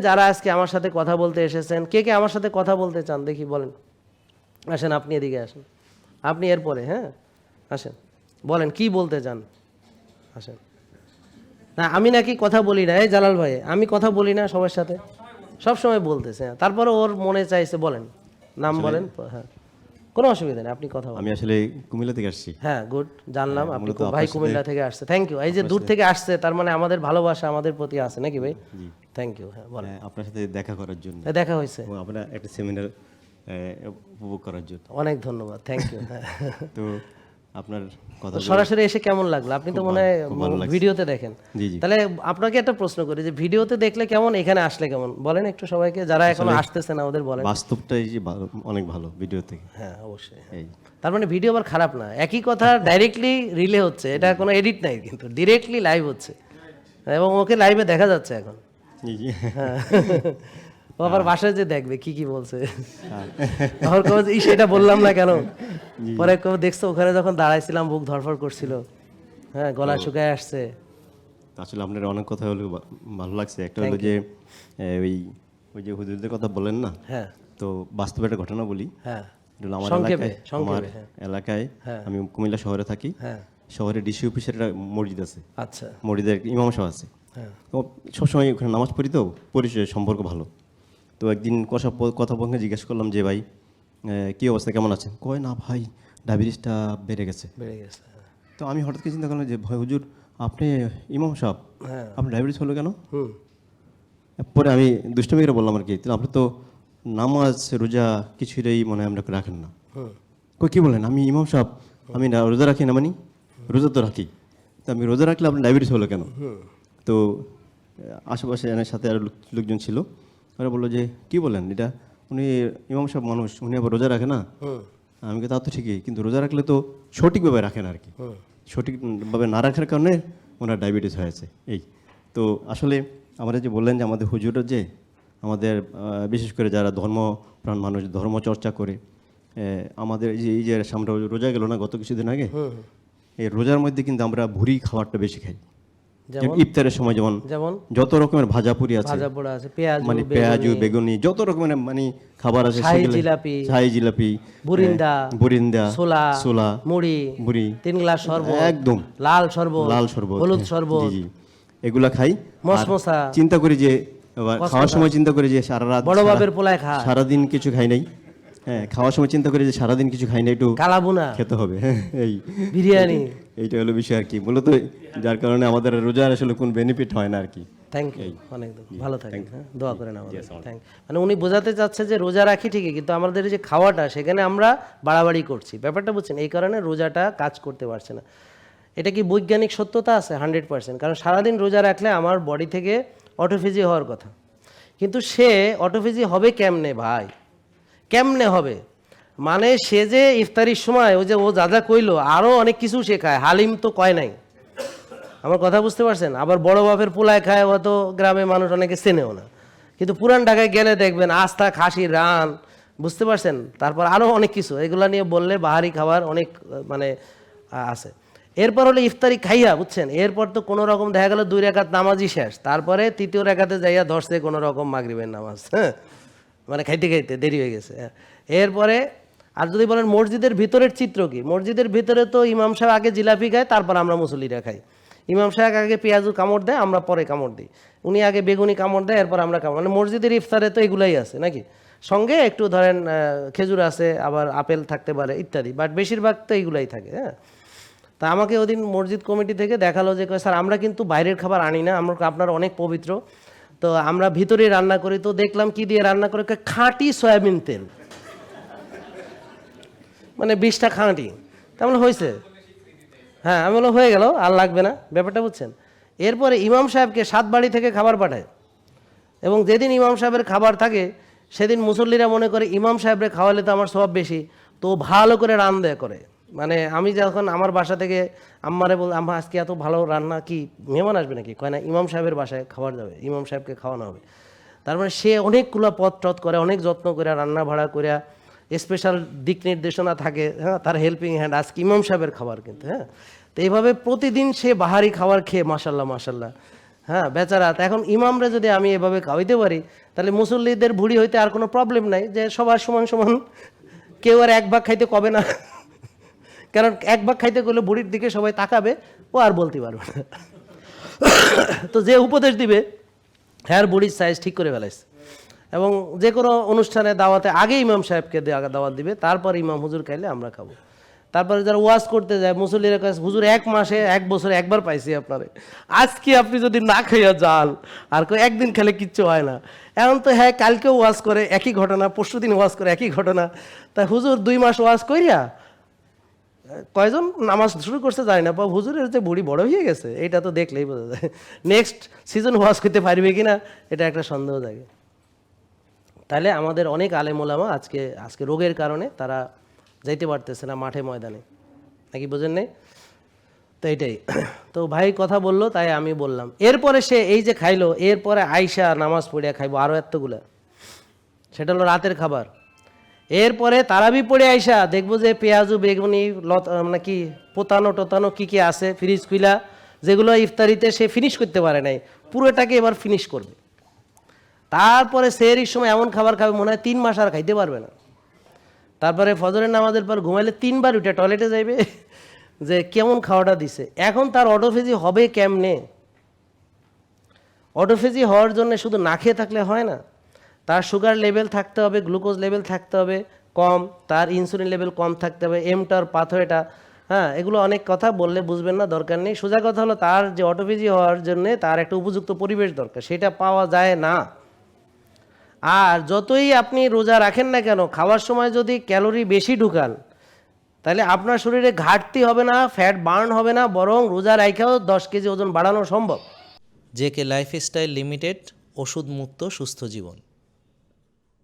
যারা আজকে আমার সাথে কথা বলতে এসেছেন, কে কে আমার সাথে কথা বলতে চান দেখি বলেন। আসেন, আপনি এদিকে আসেন, আপনি এরপরে, হ্যাঁ আসেন, বলেন কি বলতে চান, আসেন। না আমি নাকি কথা বলি না, এই জালাল ভাই আমি কথা বলি না সবার সাথে, সব সময় বলতেছে, তারপরে ওর মনে চাইছে, বলেন নাম বলেন। হ্যাঁ কোনো অসুবিধা নেই, আপনি কথা বলেন। আমি আসলে কুমিল্লা থেকে আসছি। হ্যাঁ গুড, জানলাম আপনি মূলত ভাই আপনার কুমিল্লা থেকে আসছে, থ্যাংক ইউ। এই যে দূর থেকে আসছে তার মানে আমাদের ভালোবাসা আমাদের প্রতি আছে নাকি ভাই? Thank you. হ্যাঁ বলেন। আপনার সাথে দেখা করার জন্য, দেখা হয়েছে, ও আপনার একটা সেমিনার উপভোগ করার জন্য অনেক ধন্যবাদ, থ্যাংক ইউ। তো আপনার কথা সরাসরি এসে কেমন লাগলো? আপনি তো মনে হয় ভিডিওতে দেখেন। জি জি। তাহলে আপনাকে একটা প্রশ্ন করি, যে ভিডিওতে দেখলে কেমন, এখানে আসলে কেমন, বলেন একটু সবাইকে, যারা এখনো আসতেছে না ওদের বলেন। বাস্তবটাই যে অনেক ভালো ভিডিও থেকে। হ্যাঁ অবশ্যই। এই তার মানে ভিডিও আবার খারাপ না, একই কথা ডাইরেক্টলি রিলে হচ্ছে, এটা কোনো এডিট নাই কিন্তু ডিরেক্টলি লাইভ হচ্ছে, এবং ওকে লাইভে দেখা যাচ্ছে এখন। জি জি। হ্যাঁ ও আবার বাসায় যে দেখবে কি কি বলছে, আমার কবে সেটা বললাম না কেন, পরে কবে দেখছো ওখানে যখন দাঁড়াইছিলাম বুক ধরফড় করছিল, হ্যাঁ গলা শুকায় আসছে। আসলে আপনার অনেক কথা হলো ভালো লাগছে। একটা হলো যে ওই ওই যে হুজুরদের কথা বলেন না, হ্যাঁ তো বাস্তবে একটা ঘটনা বলি। হ্যাঁ আমার সংক্ষেপে, আমার হ্যাঁ। এলাকায় হ্যাঁ। আমি কুমিল্লা শহরে থাকি। হ্যাঁ শহরে ডিসি অফিসের একটা মসজিদ আছে, আচ্ছা। মসজিদের ইমাম সাহেব আছে। হ্যাঁ তো সবসময় ওখানে নামাজ পড়ি, তো পরিচয় সম্পর্ক ভালো। তো একদিন কথা বলতে জিজ্ঞেস করলাম যে ভাই কী অবস্থা, কেমন আছেন? কয় না ভাই ডায়াবেটিসটা বেড়ে গেছে। বেড়ে গেছে। তো আমি হঠাৎ করে চিন্তা করলাম যে ভাই হুজুর আপনি ইমাম সাহেব, হ্যাঁ আপনার ডায়াবেটিস হলো কেন? হুম পরে আমি দুষ্টমি করে বললাম আর কি, তাহলে আপনি তো নামাজ রোজা কিছুটাই মনে হয় আমরা রাখেন না। হুম কই কী বলেন, আমি ইমাম সাহেব, আমি রোজা রাখি না, মানে রোজা তো রাখি, তো আমি রোজা রাখলে আপনার ডায়াবেটিস হলো কেন? তো আশেপাশে এনার সাথে আরও লোকজন ছিল, ওরা বললো যে কী বলেন এটা, উনি ইমাম সাহেব মানুষ, উনি আবার রোজা রাখে না। আমি তা তো ঠিকই, কিন্তু রোজা রাখলে তো সঠিকভাবে রাখেন আর কি, সঠিকভাবে না রাখার কারণে ওনার ডায়াবেটিস হয়েছে। এই তো আসলে আমরা যে বললেন যে আমাদের হুজুররা যে আমাদের বিশেষ করে যারা ধর্মপ্রাণ মানুষ, ধর্ম চর্চা করে, আমাদের এই যে সামনে রোজা গেল না গত কিছুদিন আগে, এই রোজার মধ্যে কিন্তু আমরা ভুরি খাবারটা বেশি খাই। যেমন ইফতারের সময় যেমন যত রকমের ভাজাপুরি আছে, মানে পেঁয়াজু বেগুনি, যত রকমের মানে খাবার আছে, শাহী জিলাপি, বুরিন্দা, ছোলা, মুড়ি, 3 গ্লাস শরবত, একদম লাল শরবত, হলুদ শরবত, জি জি, এগুলা খাই। মসমসা, চিন্তা করি যে খাওয়ার সময় চিন্তা করি যে সারা রাত বড় বাবের পোলায় খা, সারাদিন কিছু খাই নাই। হ্যাঁ, খাওয়ার সময় চিন্তা করি যে সারাদিন কিছু খাই নাই, একটু কালাবুনা খেতে হবে। এই বিরিয়ানি, এইটা হলো বিষয় আর কি, মূলত যার কারণে আমাদের রোজার আসলে কোন বেনিফিট হয় না আর কি। থ্যাংক ইউ, অনেক ভালো থাকেন, হ্যাঁ দোয়া করেন আমাদের। মানে উনি বোঝাতে চাচ্ছে যে রোজা রাখি ঠিকই, কিন্তু আমাদের যে খাওয়াটা সেখানে আমরা বাড়াবাড়ি করছি, ব্যাপারটা বুঝছেন, এই কারণে রোজাটা কাজ করতে পারছে না। এটা কি বৈজ্ঞানিক সত্যতা আছে? 100%। কারণ সারাদিন রোজা রাখলে আমার বডি থেকে অটোফেজি হওয়ার কথা, কিন্তু সে অটোফেজি হবে কেমনে ভাই, কেমনে হবে? মানে সে যে ইফতারির সময় ওই যে ও যা যা কইলো আরও অনেক কিছু সে খায়, হালিম তো কয় নাই, আমার কথা বুঝতে পারছেন? আবার বড় বাপের পোলায় খায়, হয়তো গ্রামে মানুষ অনেকে চেনেও না, কিন্তু পুরান ঢাকায় গেলে দেখবেন আস্থা, খাসি, রান, বুঝতে পারছেন? তারপর আরও অনেক কিছু, এগুলো নিয়ে বললে বাহারি খাবার অনেক মানে আছে। এরপর হলো ইফতারি খাইয়া, বুঝছেন, এরপর তো কোনো রকম দেখা গেল 2 রাকাত নামাজই শেষ, তারপরে 3য় রাকাতে যাইয়া ধরছে কোনো রকম মাগরিবের নামাজ, হ্যাঁ মানে খাইতে খাইতে দেরি হয়ে গেছে। এরপরে আর যদি বলেন মসজিদের ভিতরের চিত্র কি, মসজিদের ভিতরে তো ইমাম সাহেব আগে জিলাপি খায়, তারপর আমরা মুসল্লিরা খাই। ইমাম সাহেব আগে পেঁয়াজু কামড় দেয়, আমরা পরে কামড় দিই, উনি আগে বেগুনি কামড় দেয়, এরপর আমরা কামড়, মানে মসজিদের ইফতারে তো এগুলাই আছে নাকি, সঙ্গে একটু ধরেন খেজুর আছে, আবার আপেল থাকতে পারে ইত্যাদি, বাট বেশিরভাগ তো এইগুলাই থাকে। হ্যাঁ, তা আমাকে ওদিন মসজিদ কমিটি থেকে দেখালো যে স্যার আমরা কিন্তু বাইরের খাবার আনি না, আমরা আপনার অনেক পবিত্র, তো আমরা ভিতরে রান্না করি। তো দেখলাম কি দিয়ে রান্না করে, খাঁটি সয়াবিন তেল, মানে 20টা খাঁটি, তেমন হয়েছে। হ্যাঁ আমি বলো হয়ে গেল, আর লাগবে না, ব্যাপারটা বুঝছেন। এরপরে ইমাম সাহেবকে 7 বাড়ি থেকে খাবার পাঠায়, এবং যেদিন ইমাম সাহেবের খাবার থাকে সেদিন মুসল্লিরা মনে করে ইমাম সাহেবরে খাওয়ালে তো আমার সওয়াব বেশি, তো ভালো করে রান্না করে। মানে আমি যখন আমার বাসা থেকে আম্মারে বল, আম্মা আজকে এত ভালো রান্না, কি মেহমান আসবে নাকি? কয় না, ইমাম সাহেবের বাসায় খাবার যাবে, ইমাম সাহেবকে খাওয়ানো হবে। তার মানে সে অনেকগুলো পথ টথ করে, অনেক যত্ন করে রান্না ভাড়া করে, স্পেশাল দিক নির্দেশনা থাকে, হ্যাঁ তার হেল্পিং হ্যান্ড, আজকে ইমাম সাহেবের খাবার কিন্তু। হ্যাঁ, তো এইভাবে প্রতিদিন সে বাহারি খাবার খেয়ে মাশাল্লাহ মাশাল্লাহ, হ্যাঁ বেচারা। তা এখন ইমামরা যদি আমি এভাবে খাওয়াইতে পারি তাহলে মুসল্লিদের ভুঁড়ি হইতে আর কোনো প্রবলেম নাই, যে সবার সমান সমান, কেউ আর এক ভাগ খাইতে কবে না। কারণ এক ভাগ খাইতে গেলে বুড়ির দিকে সবাই তাকাবে, ও আর বলতে পারবে না। তো যে উপদেশ দিবে হ্যাঁ বুড়ির সাইজ ঠিক করে ফেলাইছে। এবং যে কোনো অনুষ্ঠানে দাওয়াতে আগে ইমাম সাহেবকে দাওয়াত দিবে, তারপর ইমাম হুজুর খাইলে আমরা খাবো। তারপরে যারা ওয়াজ করতে যায় মুসল্লিরা কাছে, হুজুর 1 মাসে 1 বছরে একবার পাইছি আপনারে, আজকে আপনি যদি না খাইয়া যান আর একদিন খেলে কিচ্ছু হয় না। এখন তো হ্যাঁ কালকেও ওয়াজ করে একই ঘটনা, পরশুদিন ওয়াজ করে একই ঘটনা, তাই হুজুর 2 মাস ওয়াজ কইরা কয়জন নামাজ শুরু করছে জানি না, হুজুরের যে বুড়ি বড় হয়ে গেছে এটা তো দেখলেই বোঝা যায়। নেক্সট সিজন ওয়াজ করতে পারবে কিনা এটা একটা সন্দেহ জাগে। তাহলে আমাদের অনেক আলেম ওলামা আজকে রোগের কারণে তারা যাইতে পারতেছে না মাঠে ময়দানে, নাকি বোঝেন নেই? তো এইটাই। তো ভাই কথা বললো তাই আমি বললাম। এরপরে সে এই যে খাইলো, এরপরে আইসা নামাজ পড়িয়া খাইবো আরও এতগুলা, সেটা হলো রাতের খাবার। এরপরে তারাবি পড়ে আইসা দেখবো যে পেঁয়াজু বেগুনি মানে কি পোতানো টোতানো কী কী আছে ফ্রিজ খুইলা, যেগুলো ইফতারিতে সে ফিনিশ করতে পারে নাই পুরোটাকে এবার ফিনিশ করবে। তারপরে সেহরির সময় এমন খাবার খাবে মনে হয় 3 মাস আর খাইতে পারবে না। তারপরে ফজরের নামাজের পর ঘুমাইলে 3 বার উঠে টয়লেটে যাইবে, যে কেমন খাওয়াটা দিছে। এখন তার অটোফেজি হবে কেমনে? অটোফেজি হওয়ার জন্য শুধু না খেয়ে থাকলে হয় না, তার সুগার লেভেল থাকতে হবে, গ্লুকোজ লেভেল থাকতে হবে কম, তার ইনসুলিন লেভেল কম থাকতে হবে, এমটার পাথওয়েটা, হ্যাঁ এগুলো অনেক কথা বললে বুঝবেন না, দরকার নেই। সোজা কথা হলো তার যে অটোফেজি হওয়ার জন্য তার একটা উপযুক্ত পরিবেশ দরকার, সেটা পাওয়া যায় না। আর যতই আপনি রোজা রাখেন না কেন, খাওয়ার সময় যদি ক্যালোরি বেশি ঢুকান তাহলে আপনার শরীরে ঘাটতি হবে না, ফ্যাট বার্ন হবে না, বরং রোজা রাখাও 10 কেজি ওজন বাড়ানো সম্ভব। জেকে লাইফস্টাইল লিমিটেড, ওষুধ মুক্ত সুস্থ জীবন।